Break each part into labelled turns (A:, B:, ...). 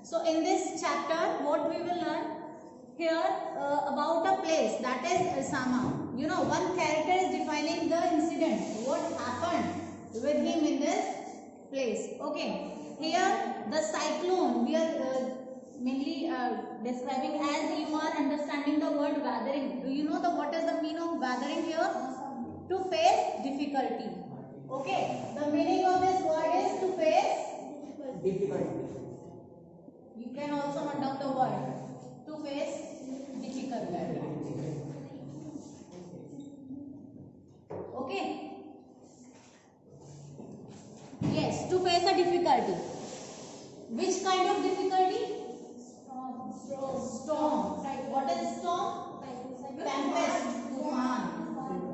A: So in this chapter, what we will learn here about a place, that is Irsama. You know, one character is defining the incident, what happened with him in this place. Okay, here the cyclone we are mainly describing, as you are understanding the word gathering. Do you know what is the meaning of gathering here? To face difficulty. Okay, the meaning of this word is to face difficulty. You can also note down the word to face difficulty. Okay. Yes, to face a difficulty. Which kind of difficulty? Storm. What is storm? Tempest. Tufan.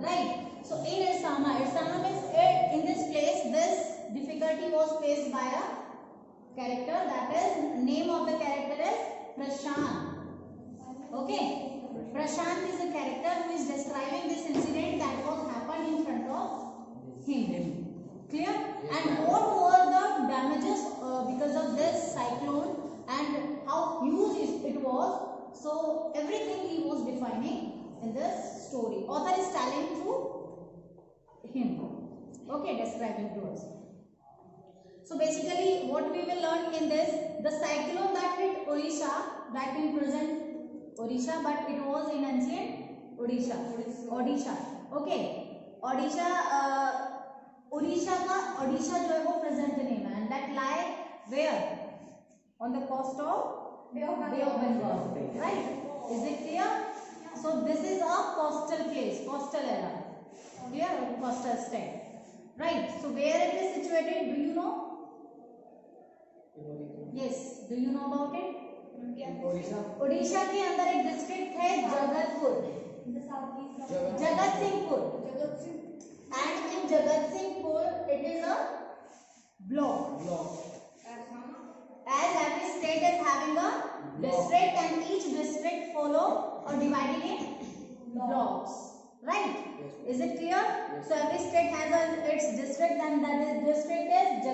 A: Right. So in Irsama means in this place, this difficulty was faced by a character. That is, name of the character is Prashant. Okay. Prashant is a character who is describing this incident that was happened in front of him. Clear? And what were the damages because of this cyclone and how huge it was. So everything he was defining in this story. Author is telling through him. Okay, describing to us. So basically what we will learn in this, the cyclone that hit Odisha, that will present Odisha, but it was in ancient Odisha. Okay, Odisha का Odisha जो है वो present name है, and that lie where? On the coast of Bay of Bengal, right? Is it clear? So this is a coastal place, coastal area, clear? Coastal state, right? So where it is situated, do you know? Yes, do you know about it? Odisha के अंदर एक district है Jagatpur, Jagatsinghpur, and in Jagatsinghpur it is a block. As every state is having a district and each district follow or divided in blocks, right? Is it clear? So every state has its district, and that district is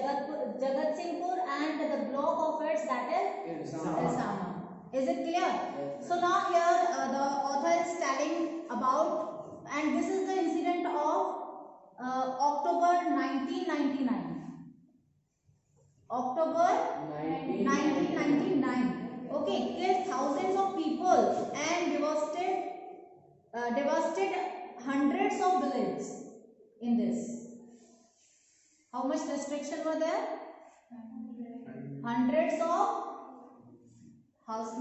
A: Jagatsinghpur, and the block of its, that is Irsama. Is it clear? So now here the author is telling about, and this is the incident of October 1999. October 1999. Okay, killed thousands of people and devastated hundreds of villages in this. How much destruction were there? Hundreds of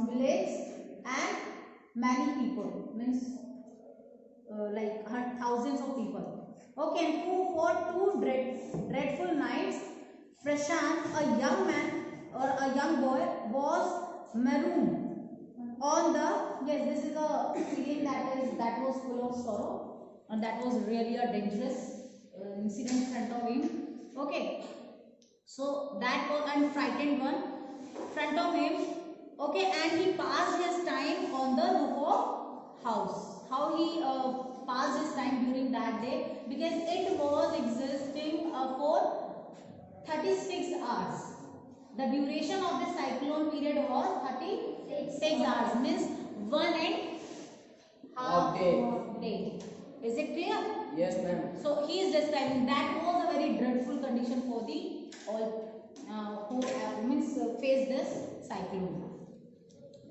A: villages and many people, means like thousands of people. Okay, and for two dreadful nights, Prashant, a young man or a young boy, was marooned on the, yes, this is a feeling that was full of sorrow, and that was really a dangerous incident in front of him. Okay, so that was a frightened one front of him. Okay, and he passed his time on the roof of house. How he passed his time during that day, because it was existing for 36 hours. The duration of the cyclone period was 36 hours, means 1.5 day. Is it clear?
B: Yes, ma'am.
A: So he is describing that was a very dreadful condition for the all who faced this cyclone.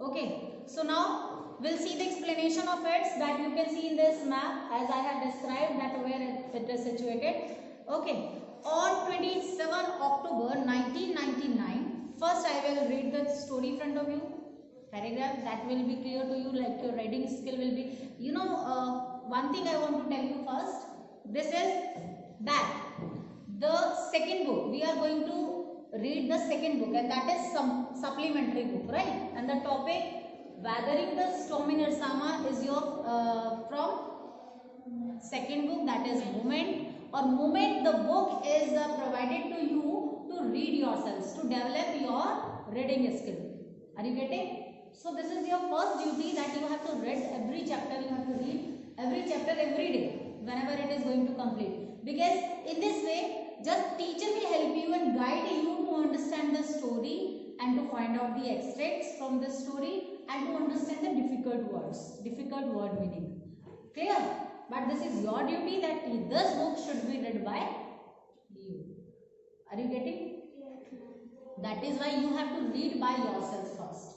A: Okay, so now we'll see the explanation of it, that you can see in this map as I have described, that where it is situated. Okay, on 27 October 1999, first I will read the story in front of you, paragraph, that will be clear to you, like your reading skill will be, you know, one thing I want to tell you first, this is that the second book, we are going to read the second book, and that is some supplementary book, right? And the topic, Weathering the Storm in Irsama, is your from second book, that is Movement. Or Movement, the book is provided to you to read yourselves, to develop your reading skill. Are you getting? So this is your first duty, that you have to read every chapter, you have to read every chapter every day whenever it is going to complete. Because in this way, just teacher will help you and guide you to understand the story and to find out the extracts from this story and to understand the difficult words, difficult word meaning. Clear? But this is your duty that this book should be read by you. Are you getting? That is why you have to read by yourself first.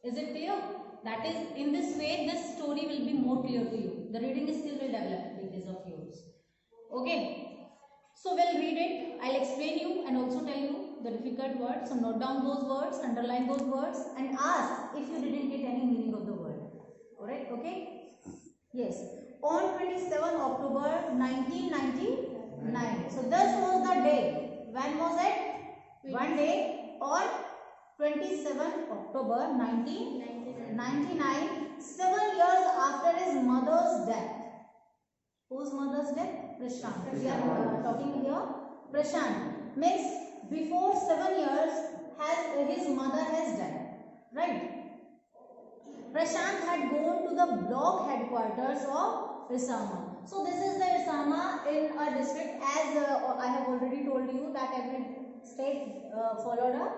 A: Is it clear? That is, in this way, this story will be more clear to you. The reading skill will develop because of yours. Okay. So we'll read it. I'll explain you and also tell you the difficult words. So note down those words, underline those words, and ask if you didn't get any meaning of the word. Alright? Okay? Yes. On 27 October 1999. So this was the day. When was it? One day on 27 October 1999, 7 years after his mother's death. Whose mother's death? Prashant. We are talking here. Prashant. Means before 7 years his mother has died. Right? Prashant had gone to the block headquarters of Irsama. So this is the Irsama in a district, as I have already told you that every state followed a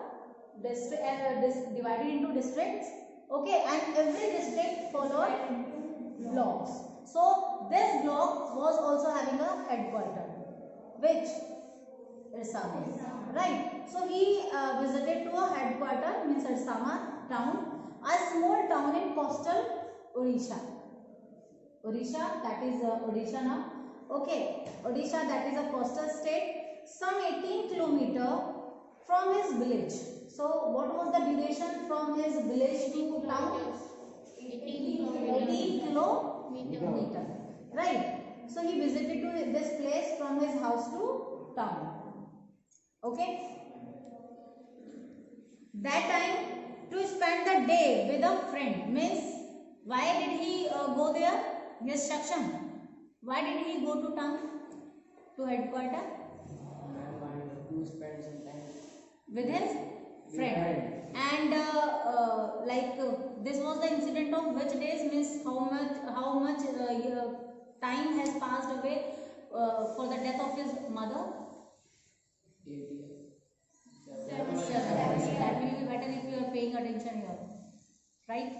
A: district, divided into districts. Okay, and every district followed blocks. So this block was also having a headquarter, which Irsama, right? So he visited to a headquarter, means Irsama town, a small town in coastal Odisha. Odisha, that is Odisha now. Okay, Odisha, that is a coastal state. Some 18 kilometers from his village. So what was the duration from his village to town? 18 kilometers. Right. So he visited to this place from his house to town. Okay. That time to spend the day with a friend. Means why did he go there? Yes, Shaksham. Why did he go to town? To headquarters?
B: To spend some time
A: with his friend. And this was the incident of which days, means how much time has passed away for the death of his mother?
B: 8 years.
A: 7 years. That will be better if you are paying attention here, right?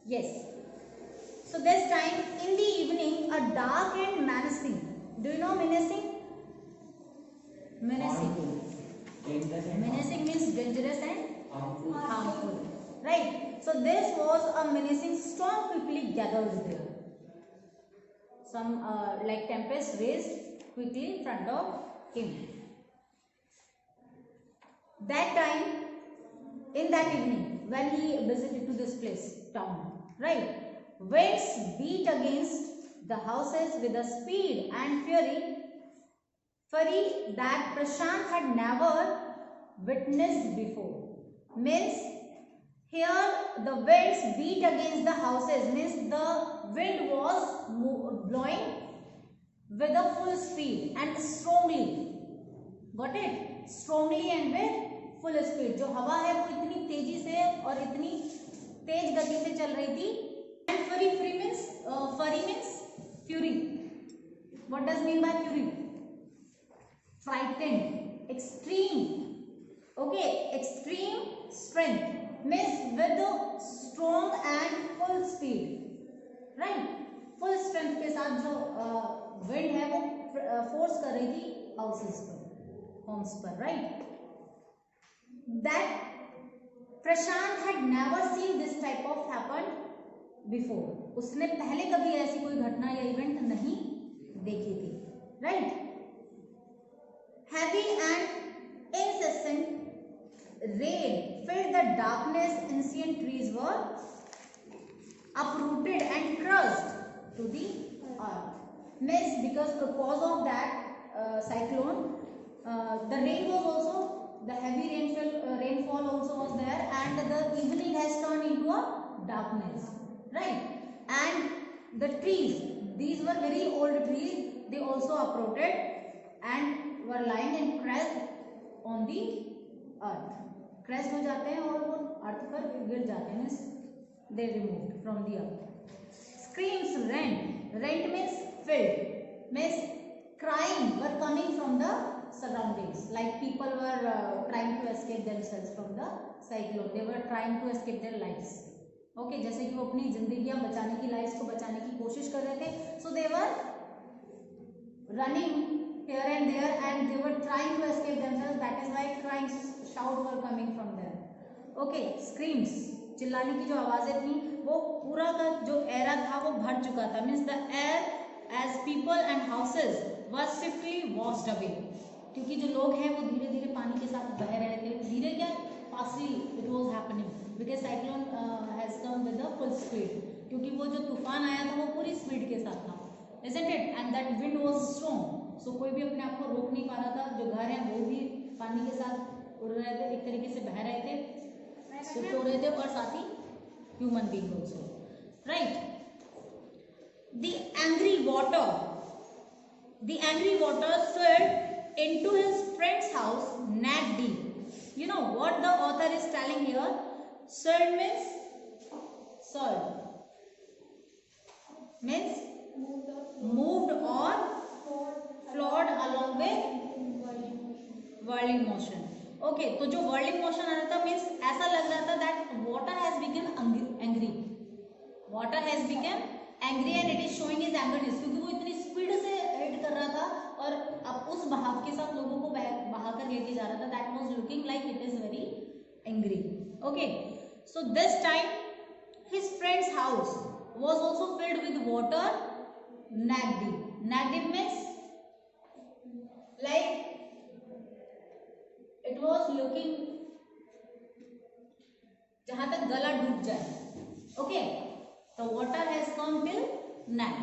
A: Yes. So this time in the evening, a dark and menacing. Do you know menacing? Menacing. Menacing means dangerous and harmful. Right. So this was a menacing storm quickly gathered there. Some like tempest raised quickly in front of him. That time, in that evening, when he visited to this place, town, right, winds beat against the houses with a speed and fury that Prashant had never witnessed before. Means here the winds beat against the houses, means the wind was blowing with a full speed and strongly. Got it? Strongly and with full speed. जो हवा है वो इतनी तेजी से और इतनी तेज गति से चल रही थी. And fury means fury. What does mean by fury? Frightened, extreme. Okay, extreme strength means with strong and full speed. Right? Full strength के साथ जो wind है वो force कर रही थी houses पर, homes पर. Right? That Prashant had never seen this type of happen before. उसने पहले कभी ऐसी कोई घटना या इवेंट नहीं देखी थी. Right? Heavy and incessant rain filled the darkness. Ancient trees were uprooted and crushed to the earth. Means because of that cyclone, the rain was also, the heavy rainfall also was there, and the evening has turned into a darkness. Right? And the trees, these were very old trees, they also uprooted and were lying in crest on the earth. Crest हो जाते हैं और वो अर्थ पर गिर जाते हैं. They removed from the earth. Screams rent means filled, means crying were coming from the surroundings, like people were trying to escape themselves from the cyclone. They were trying to escape their lives. Okay, जैसे कि वो अपनी जिंदगियां बचाने की, lives को बचाने की कोशिश कर रहे थे. So they were running here and there and they were trying to escape themselves. That is why crying shout were coming from them. Okay, screams, चिल्लाने की जो आवाजें थी, वो पूरा का जो एरा था वो भर चुका था. Means the air as people and houses was swiftly washed away. क्योंकि जो लोग हैं वो धीरे धीरे पानी के साथ बह रहे थे. धीरे क्या, fastly it was happening because cyclone has come with a full speed. क्योंकि वो जो तूफान आया था वो पूरी स्पीड के साथ था, isn't it? And that wind was strong. So कोई भी अपने आप को रोक नहीं पा रहा था. जो घर हैं वो भी पानी के साथ उड़ रहे थे, एक तरीके से बह रहे थे, शिफ्ट हो रहे थे, और साथ ही human being also, right. The angry water swirled into his friend's house neck deep. You know what the author is telling here? Swirled means moved or flowed along with whirling motion. Okay, तो जो whirling motion आ रहा था means ऐसा लग रहा था that water has become angry. Water has become angry and it is showing his angerness, क्योंकि वो इतनी स्पीड से हिट कर रहा था और अब उस बहाव के साथ लोगों को बहा कर लेके जा रहा था. That was looking like it is very angry. Okay, so this time his friend's house was also filled with water neck deep. Neck deep means like it was looking जहां तक गला डूब जाए. Okay, the water has come till neck.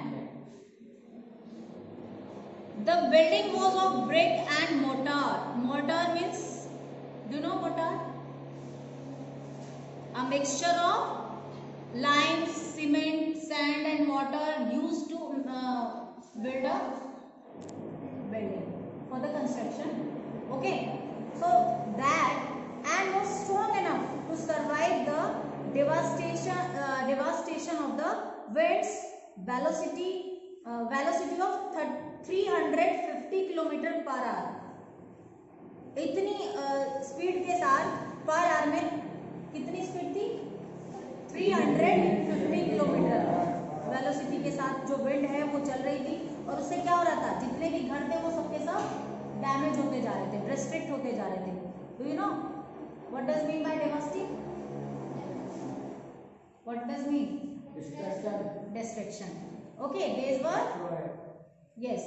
A: The building was of brick and mortar. Mortar means, do you know mortar? A mixture of lime, cement, sand and water used to build a building for the construction. Okay, so that and was strong enough to survive the devastation of the winds velocity of 350 kilometre per hour. इतनी speed के साथ per hour में कितनी speed थी? 350 kilometre velocity के साथ जो wind है वो चल रही थी. और उससे क्या हो रहा था, जितने भी घर थे वो सबके सब डैमेज होते जा रहे थे, रेस्ट्रिक्ट होते जा रहे थे. Do you know what does mean by devastation? What does mean? Destruction. Okay, these were yes.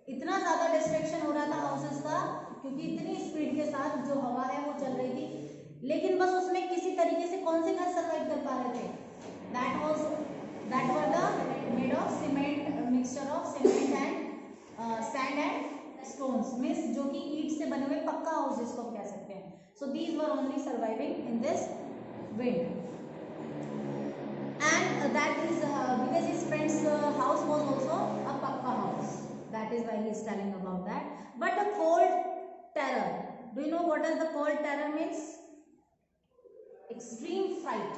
A: इतना ज़्यादा डिस्ट्रैक्शन हो रहा था हाउसेस का क्योंकि इतनी स्पीड के साथ जो हवा है वो चल रही थी. लेकिन बस उसमें किसी तरीके से कौन से घर सर्वाइव कर पा रहे थे? That were the made of cement, mixture of cement and sand and stones. Means जो कि ईंट से बने हुए पक्का हाउस जिसको कह सकते हैं. So these were only surviving in this wind. And that is because his friend's house was also a pakka house. That is why he is telling about that. But a cold terror. Do you know what does the cold terror means? Extreme fright.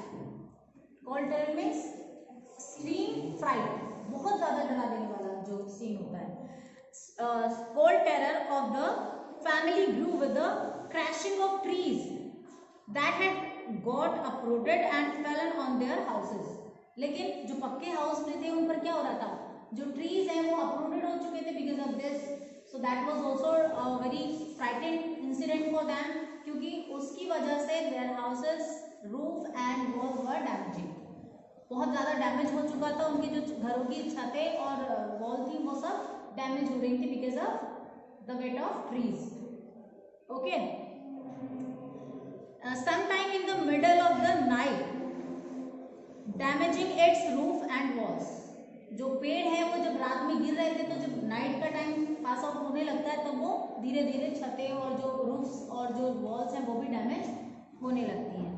A: Cold terror means extreme fright. बहुत ज़्यादा डरा देने वाला जो scene होता है. Cold terror of the family grew with the crashing of trees that had got uprooted and fallen on their houses. लेकिन जो पक्के हाउस में थे उन पर क्या हो रहा था, जो ट्रीज हैं वो अपरूटेड हो चुके थे because of this. So that was also very frightening incident for them, क्योंकि उसकी वजह से their houses roof and walls were damaging. बहुत ज़्यादा डैमेज हो चुका था. उनके जो घरों की छतें और वॉल थी वो सब डैमेज हो रही थी because of the weight of trees. Okay, sometime in the middle of the night damaging its roof and walls. जो पेड़ है वो जब रात में गिर रहे थे तो जब नाइट का टाइम पास आउट होने लगता है तब वो धीरे धीरे छतें और जो रूफ्स और जो वॉल्स हैं वो भी डैमेज होने लगती हैं.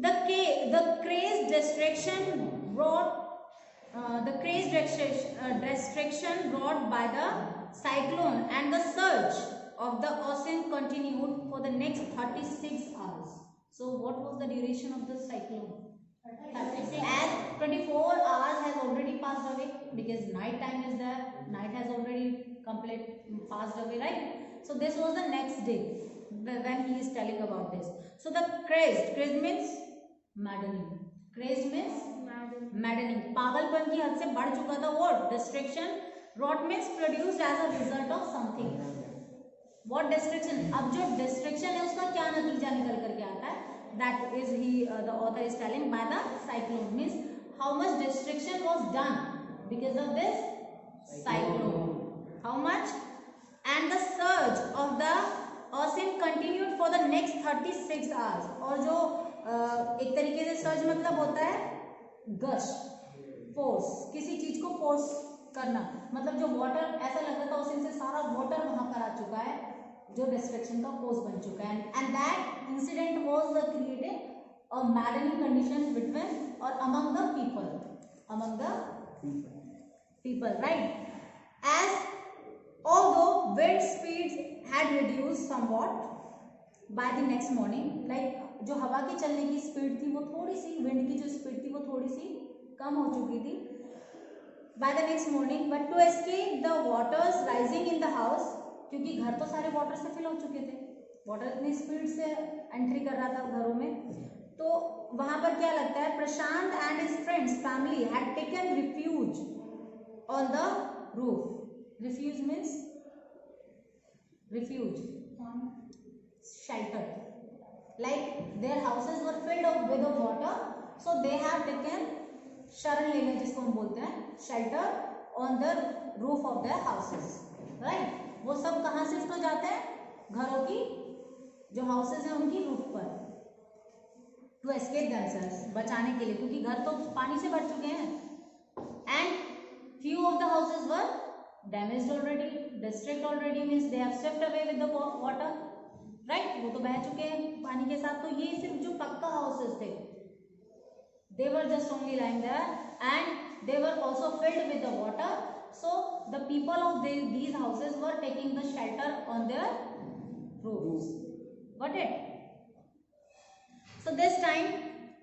A: The crazed destruction brought by the cyclone and the surge of the ocean continued for the next 36 hours. So what was the duration of the cyclone? 36. As 24 hours has already passed away because night time is there. Night has already passed away, right? So this was the next day when he is telling about this. So the crazed means maddening. Crazed means maddening. पागलपन की हद से बढ़ चुका था वो. Distraction. Rot means produced as a result of something. What distraction? अब जो distraction है उसका क्या नतीजा निकल करके आता है? That is the author is telling by the cyclone, means how much distraction was done because of this cyclone. How much? And the surge of the ocean continued for the next 36 hours. और जो एक तरीके से surge मतलब होता है gush, force, किसी चीज को force करना, मतलब जो water ऐसा लग रहा था ocean से सारा water वहां पर आ चुका है जो डिस्ट्रैक्शन का कोज बन चुका है. And that incident was created a maddening condition between और among the people right. As although wind speeds had reduced somewhat by the next morning, like जो हवा की चलने की स्पीड थी वो थोड़ी सी, विंड की जो स्पीड थी वो थोड़ी सी कम हो चुकी थी by the next morning. But to escape the waters rising in the house, क्योंकि घर तो सारे वाटर से फिल हो चुके थे, वाटर इतनी स्पीड से एंट्री कर रहा था घरों में, तो वहां पर क्या लगता है, Prashant and his friends family had taken refuge on the roof. Refuge means refuge, shelter, like their houses were filled with water, so they have taken शरण लेने जिसको हम बोलते हैं, shelter on the roof of their houses, right. वो सब कहां shift हो जाते हैं, घरों की जो हाउसेज हैं उनकी रूफ पर, टू एस्केप देमसेल्व्स, बचाने के लिए, क्योंकि घर तो पानी से भर चुके हैं. And few of the houses were damaged already, distract already, means they have swept away with the water, right. वो तो बह चुके हैं पानी के साथ. तो ये सिर्फ जो पक्का हाउसेज थे, they were just only lying there and they were also filled with the water. So the people of these houses were taking the shelter on their roofs. Got it? So this time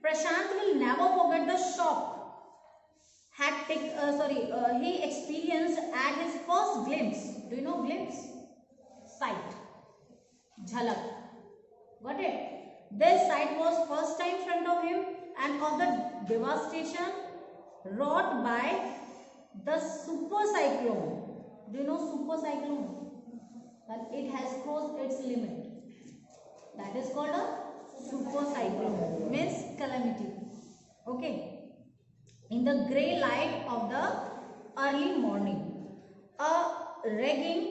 A: Prashant will never forget the shock he experienced at his first glimpse. Do you know glimpse? Sight, jhalak. Got it? This sight was first time in front of him and of the devastation wrought by the super cyclone. Do you know super cyclone? That it has crossed its limit. That is called a super cyclone. Means calamity. Okay. In the grey light of the early morning, a raging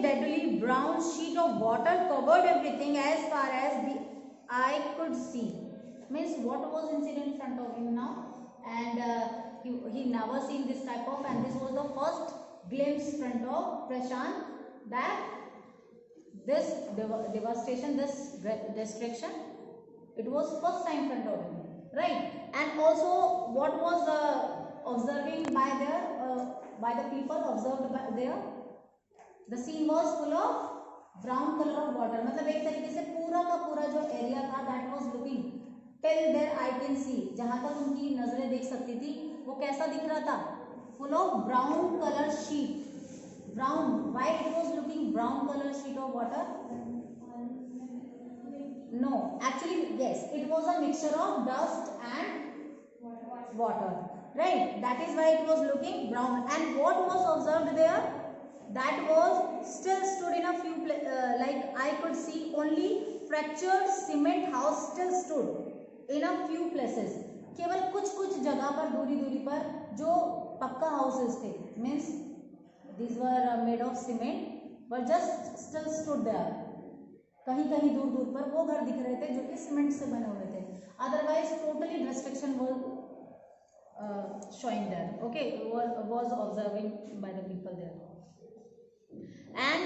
A: deadly brown sheet of water covered everything as far as the eye could see. Means what was incident in front of him now, and he never seen this type of, and this was the first glimpse in front of Prashant, that this devastation, this destruction, it was first time in front of him, right. And also what was observing by the people observed by there, the scene was full of brown color of water. मतलब एक तरीके से पूरा का पूरा जो area था, that was looking till there I can see, जहां तक उनकी नजरें देख सकती थी, वो कैसा दिख रहा था, full of brown color sheet. Brown, why it was looking brown color sheet of water? No, actually yes, it was a mixture of dust and water, right. That is why it was looking brown. And what was observed there, that was still stood in a few like I could see only fractured cement house still stood in a few places. केवल कुछ कुछ जगह पर दूरी दूरी पर जो पक्का हाउसेस थे, means these were made of cement, but just still stood there. कहीं कहीं दूर दूर पर वो घर दिख रहे थे जो कि सीमेंट से बने हुए थे. Otherwise totally destruction was showing there. Okay, was observing by the people there. And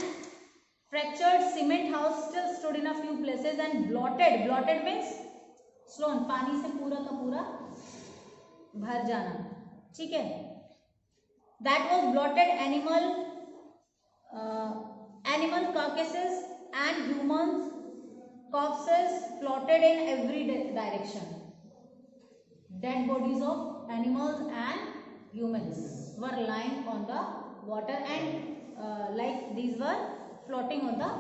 A: fractured cement house still stood in a few places and blotted means स्लोन, पानी से पूरा का पूरा भर जाना, ठीक है. That was blotted animal carcasses and human corpses plotted in every direction. Dead bodies of animals and humans were lying on the water and like these were floating on the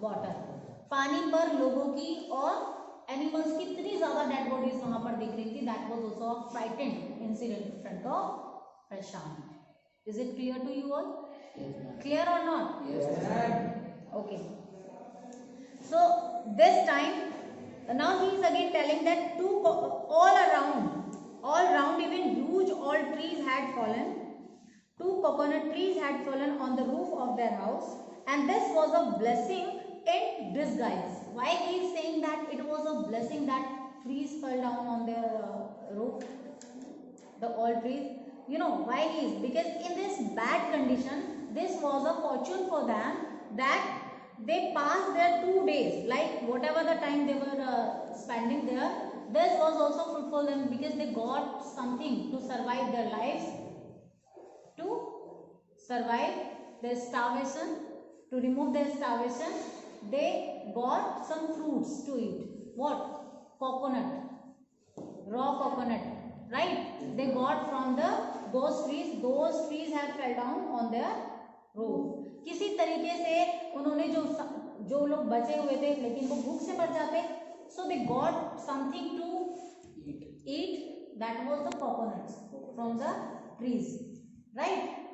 A: water. पानी पर लोगों की और animals की इतनी ज्यादा dead bodies वहां पर दिख रही थी. That was also a frightened incident in front of Prashant. Is it clear to you all? Clear or not?
B: Yes.
A: Okay. So this time now he is again telling that all around even huge old trees had fallen. 2 coconut trees had fallen on the roof of their house, and this was a blessing in disguise. Why he is saying that it was a blessing that trees fell down on their roof, the old trees? You know why he is? Because in this bad condition, this was a fortune for them that they passed their 2 days, like whatever the time they were spending there, this was also fruitful for them because they got something to survive their lives, to survive their starvation, to remove their starvation. They got some fruits to eat. What? Coconut, raw coconut, right? They got from those trees have fell down on their roof. किसी तरीके से उन्होंने जो लोग बचे हुए थे लेकिन वो भूख से मर जाते, so they got something to eat. That was the coconuts from the trees, right?